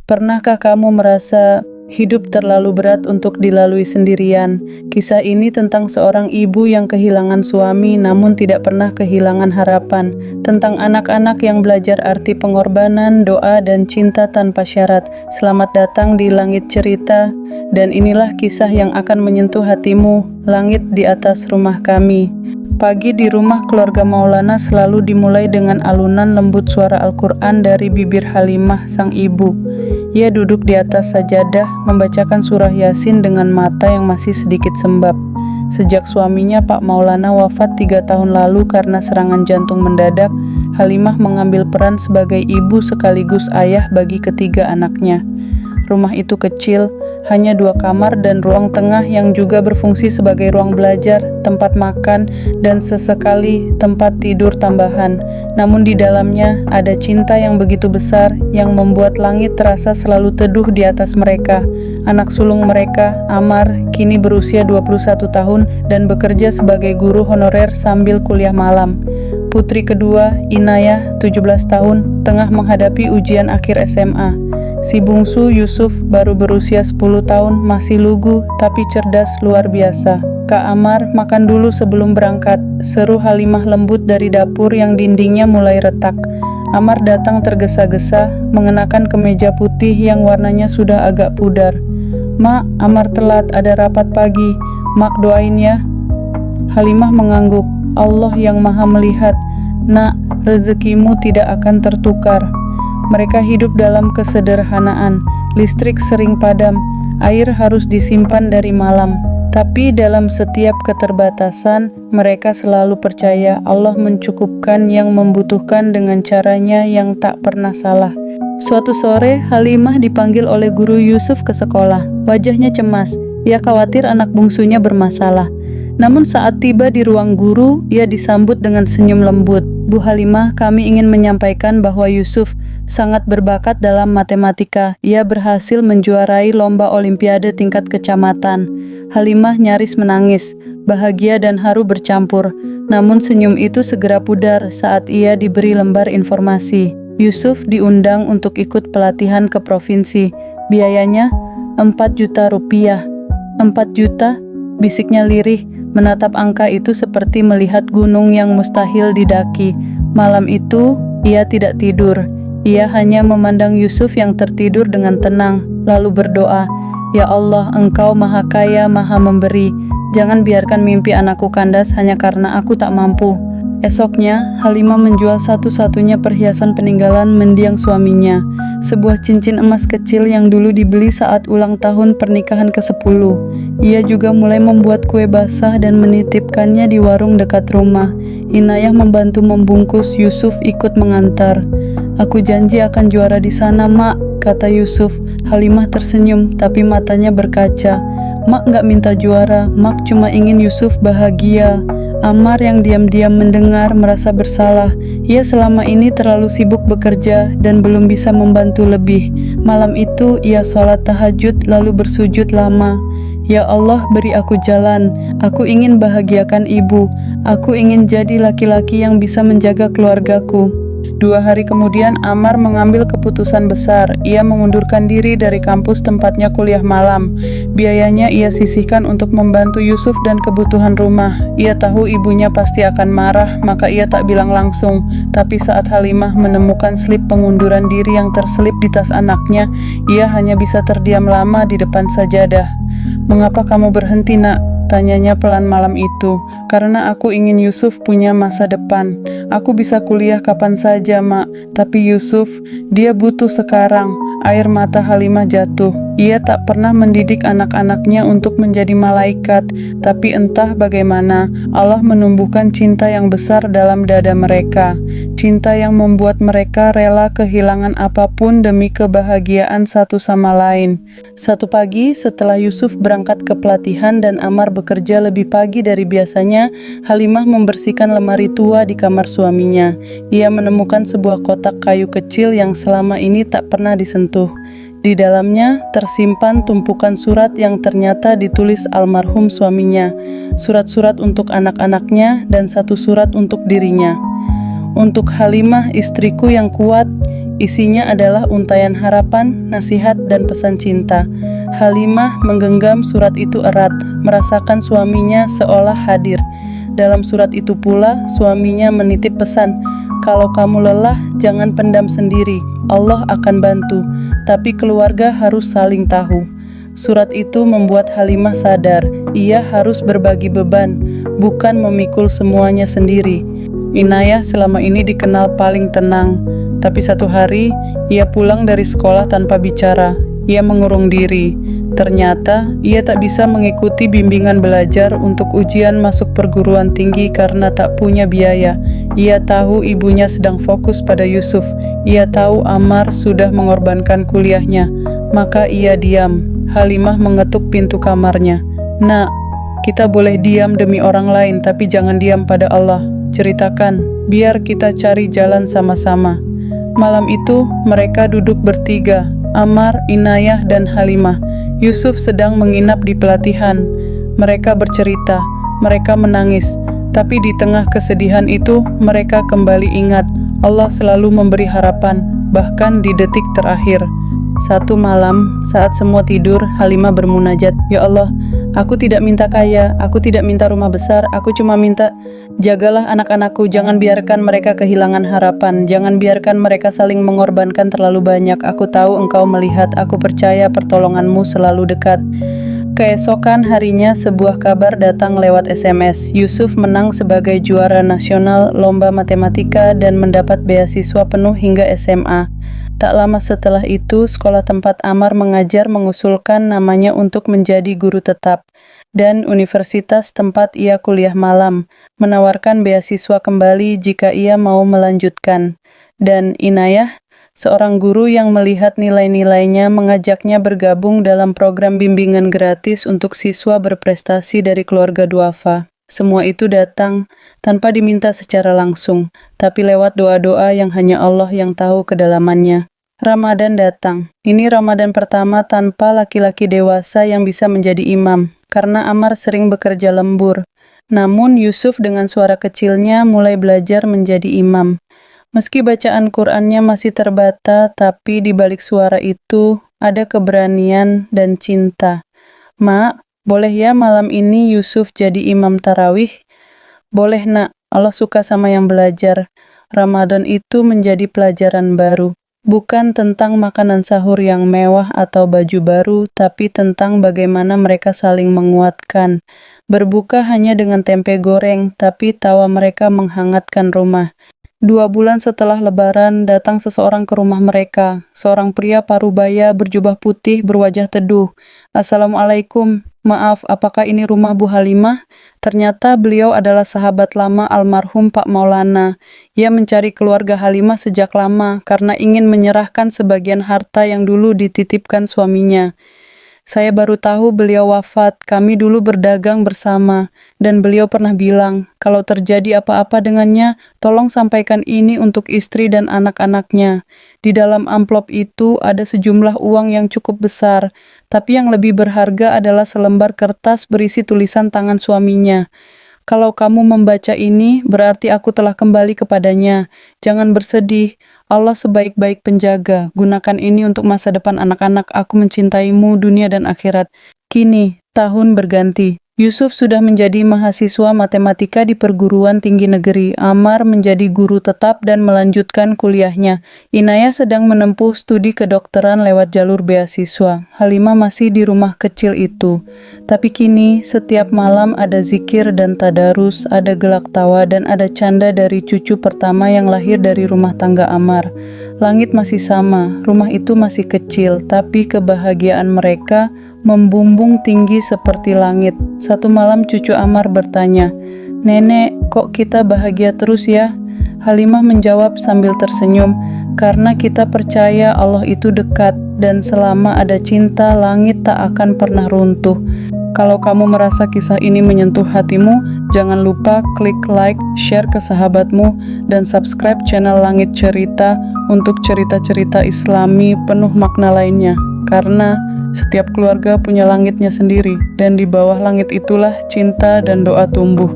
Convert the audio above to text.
Pernahkah kamu merasa hidup terlalu berat untuk dilalui sendirian? Kisah ini tentang seorang ibu yang kehilangan suami namun tidak pernah kehilangan harapan. Tentang anak-anak yang belajar arti pengorbanan, doa, dan cinta tanpa syarat. Selamat datang di Langit Cerita, dan inilah kisah yang akan menyentuh hatimu. Langit di atas rumah kami. Pagi di rumah keluarga Maulana selalu dimulai dengan alunan lembut suara Al-Quran dari bibir Halimah, sang ibu. Ia duduk di atas sajadah, membacakan surah Yasin dengan mata yang masih sedikit sembab. Sejak suaminya Pak Maulana wafat 3 tahun lalu karena serangan jantung mendadak, Halimah mengambil peran sebagai ibu sekaligus ayah bagi ketiga anaknya. Rumah itu kecil, hanya 2 kamar dan ruang tengah yang juga berfungsi sebagai ruang belajar, tempat makan, dan sesekali tempat tidur tambahan. Namun di dalamnya ada cinta yang begitu besar yang membuat langit terasa selalu teduh di atas mereka. Anak sulung mereka, Amar, kini berusia 21 tahun dan bekerja sebagai guru honorer sambil kuliah malam. Putri kedua, Inayah, 17 tahun, tengah menghadapi ujian akhir SMA. Si bungsu Yusuf baru berusia 10 tahun, masih lugu tapi cerdas luar biasa. Kak Amar, makan dulu sebelum berangkat, seru Halimah lembut dari dapur yang dindingnya mulai retak. Amar datang tergesa-gesa, mengenakan kemeja putih yang warnanya sudah agak pudar. Mak, Amar telat, ada rapat pagi. Mak doain ya. Halimah mengangguk. Allah yang maha melihat. Nak, rezekimu tidak akan tertukar. Mereka hidup dalam kesederhanaan. Listrik sering padam, air harus disimpan dari malam. Tapi dalam setiap keterbatasan, mereka selalu percaya Allah mencukupkan yang membutuhkan dengan caranya yang tak pernah salah. Suatu sore, Halimah dipanggil oleh guru Yusuf ke sekolah. Wajahnya cemas, ia khawatir anak bungsunya bermasalah. Namun saat tiba di ruang guru, ia disambut dengan senyum lembut. Bu Halimah, kami ingin menyampaikan bahwa Yusuf sangat berbakat dalam matematika. Ia berhasil menjuarai lomba olimpiade tingkat kecamatan. Halimah nyaris menangis, bahagia dan haru bercampur. Namun senyum itu segera pudar saat ia diberi lembar informasi. Yusuf diundang untuk ikut pelatihan ke provinsi. Biayanya 4 juta rupiah. 4 juta? Bisiknya lirih. Menatap angka itu seperti melihat gunung yang mustahil didaki. Malam itu, ia tidak tidur. Ia hanya memandang Yusuf yang tertidur dengan tenang, lalu berdoa, "Ya Allah, Engkau Maha Kaya, Maha Memberi. Jangan biarkan mimpi anakku kandas hanya karena aku tak mampu." Esoknya, Halimah menjual satu-satunya perhiasan peninggalan mendiang suaminya, sebuah cincin emas kecil yang dulu dibeli saat ulang tahun pernikahan ke-10. Ia juga mulai membuat kue basah dan menitipkannya di warung dekat rumah. Inayah membantu membungkus, Yusuf ikut mengantar. "Aku janji akan juara di sana, Mak," kata Yusuf. Halimah tersenyum, tapi matanya berkaca. "Mak nggak minta juara, Mak cuma ingin Yusuf bahagia." Amar yang diam-diam mendengar merasa bersalah. Ia selama ini terlalu sibuk bekerja dan belum bisa membantu lebih. Malam itu ia sholat tahajud lalu bersujud lama. "Ya Allah, beri aku jalan. Aku ingin bahagiakan ibu. Aku ingin jadi laki-laki yang bisa menjaga keluargaku." 2 hari kemudian Amar mengambil keputusan besar. Ia mengundurkan diri dari kampus tempatnya kuliah malam. Biayanya ia sisihkan untuk membantu Yusuf dan kebutuhan rumah. Ia tahu ibunya pasti akan marah, maka ia tak bilang langsung. Tapi saat Halimah menemukan slip pengunduran diri yang terselip di tas anaknya, ia hanya bisa terdiam lama di depan sajadah. "Mengapa kamu berhenti, Nak?" tanyanya pelan malam itu. "Karena aku ingin Yusuf punya masa depan. Aku bisa kuliah kapan saja, Mak. Tapi Yusuf, dia butuh sekarang." Air mata Halimah jatuh. Ia tak pernah mendidik anak-anaknya untuk menjadi malaikat, tapi entah bagaimana Allah menumbuhkan cinta yang besar dalam dada mereka. Cinta yang membuat mereka rela kehilangan apapun demi kebahagiaan satu sama lain. Satu pagi setelah Yusuf berangkat ke pelatihan dan Amar bekerja lebih pagi dari biasanya, Halimah membersihkan lemari tua di kamar suaminya. Ia menemukan sebuah kotak kayu kecil yang selama ini tak pernah disentuh. Di dalamnya tersimpan tumpukan surat yang ternyata ditulis almarhum suaminya. Surat-surat untuk anak-anaknya dan 1 surat untuk dirinya. "Untuk Halimah, istriku yang kuat, Isinya adalah untaian harapan, nasihat, dan pesan cinta. Halimah menggenggam surat itu erat, merasakan suaminya seolah hadir. Dalam surat itu pula, suaminya menitip pesan, "Kalau kamu lelah, jangan pendam sendiri. Allah akan bantu, tapi keluarga harus saling tahu." Surat itu membuat Halimah sadar, ia harus berbagi beban, bukan memikul semuanya sendiri. Inayah selama ini dikenal paling tenang, tapi satu hari, ia pulang dari sekolah tanpa bicara. Ia mengurung diri. Ternyata, ia tak bisa mengikuti bimbingan belajar untuk ujian masuk perguruan tinggi karena tak punya biaya. Ia tahu ibunya sedang fokus pada Yusuf. Ia tahu Ammar sudah mengorbankan kuliahnya. Maka ia diam. Halimah mengetuk pintu kamarnya. "Nak, kita boleh diam demi orang lain, tapi jangan diam pada Allah. Ceritakan, biar kita cari jalan sama-sama." Malam itu, mereka duduk bertiga, Ammar, Inayah, dan Halimah. Yusuf sedang menginap di pelatihan. Mereka bercerita, mereka menangis. Tapi di tengah kesedihan itu, mereka kembali ingat, Allah selalu memberi harapan, bahkan di detik terakhir. Satu malam, saat semua tidur, Halimah bermunajat, "Ya Allah, aku tidak minta kaya, aku tidak minta rumah besar, aku cuma minta, jagalah anak-anakku, jangan biarkan mereka kehilangan harapan, jangan biarkan mereka saling mengorbankan terlalu banyak. Aku tahu Engkau melihat, aku percaya pertolonganmu selalu dekat." Keesokan harinya, sebuah kabar datang lewat SMS. Yusuf menang sebagai juara nasional lomba matematika dan mendapat beasiswa penuh hingga SMA. Tak lama setelah itu, sekolah tempat Ammar mengajar mengusulkan namanya untuk menjadi guru tetap. Dan universitas tempat ia kuliah malam, menawarkan beasiswa kembali jika ia mau melanjutkan. Dan Inayah, seorang guru yang melihat nilai-nilainya, mengajaknya bergabung dalam program bimbingan gratis untuk siswa berprestasi dari keluarga duafa. Semua itu datang tanpa diminta secara langsung, tapi lewat doa-doa yang hanya Allah yang tahu kedalamannya. Ramadan datang. Ini Ramadan pertama tanpa laki-laki dewasa yang bisa menjadi imam, karena Ammar sering bekerja lembur. Namun Yusuf dengan suara kecilnya mulai belajar menjadi imam. Meski bacaan Qur'annya masih terbata, tapi di balik suara itu ada keberanian dan cinta. "Mak, boleh ya malam ini Yusuf jadi imam tarawih?" "Boleh nak, Allah suka sama yang belajar." Ramadan itu menjadi pelajaran baru. Bukan tentang makanan sahur yang mewah atau baju baru, tapi tentang bagaimana mereka saling menguatkan. Berbuka hanya dengan tempe goreng, tapi tawa mereka menghangatkan rumah. 2 bulan setelah Lebaran, datang seseorang ke rumah mereka. Seorang pria parubaya berjubah putih berwajah teduh. "Assalamualaikum. Maaf, apakah ini rumah Bu Halimah?" Ternyata beliau adalah sahabat lama almarhum Pak Maulana. Ia mencari keluarga Halimah sejak lama karena ingin menyerahkan sebagian harta yang dulu dititipkan suaminya. "Saya baru tahu beliau wafat, kami dulu berdagang bersama, dan beliau pernah bilang, kalau terjadi apa-apa dengannya, tolong sampaikan ini untuk istri dan anak-anaknya." Di dalam amplop itu ada sejumlah uang yang cukup besar, tapi yang lebih berharga adalah selembar kertas berisi tulisan tangan suaminya. "Kalau kamu membaca ini, berarti aku telah kembali kepadanya. Jangan bersedih. Allah sebaik-baik penjaga. Gunakan ini untuk masa depan anak-anak. Aku mencintaimu dunia dan akhirat." Kini, tahun berganti. Yusuf sudah menjadi mahasiswa matematika di perguruan tinggi negeri. Ammar menjadi guru tetap dan melanjutkan kuliahnya. Inayah sedang menempuh studi kedokteran lewat jalur beasiswa. Halimah masih di rumah kecil itu. Tapi kini, setiap malam ada zikir dan tadarus, ada gelak tawa, dan ada canda dari cucu pertama yang lahir dari rumah tangga Ammar. Langit masih sama, rumah itu masih kecil, tapi kebahagiaan mereka membumbung tinggi seperti langit. Satu malam cucu Ammar bertanya, "Nenek, kok kita bahagia terus ya?" Halimah menjawab sambil tersenyum, "Karena kita percaya Allah itu dekat, dan selama ada cinta, langit tak akan pernah runtuh." Kalau kamu merasa kisah ini menyentuh hatimu, jangan lupa klik like, share ke sahabatmu, dan subscribe channel Langit Cerita untuk cerita-cerita Islami penuh makna lainnya. Karena setiap keluarga punya langitnya sendiri, dan di bawah langit itulah cinta dan doa tumbuh.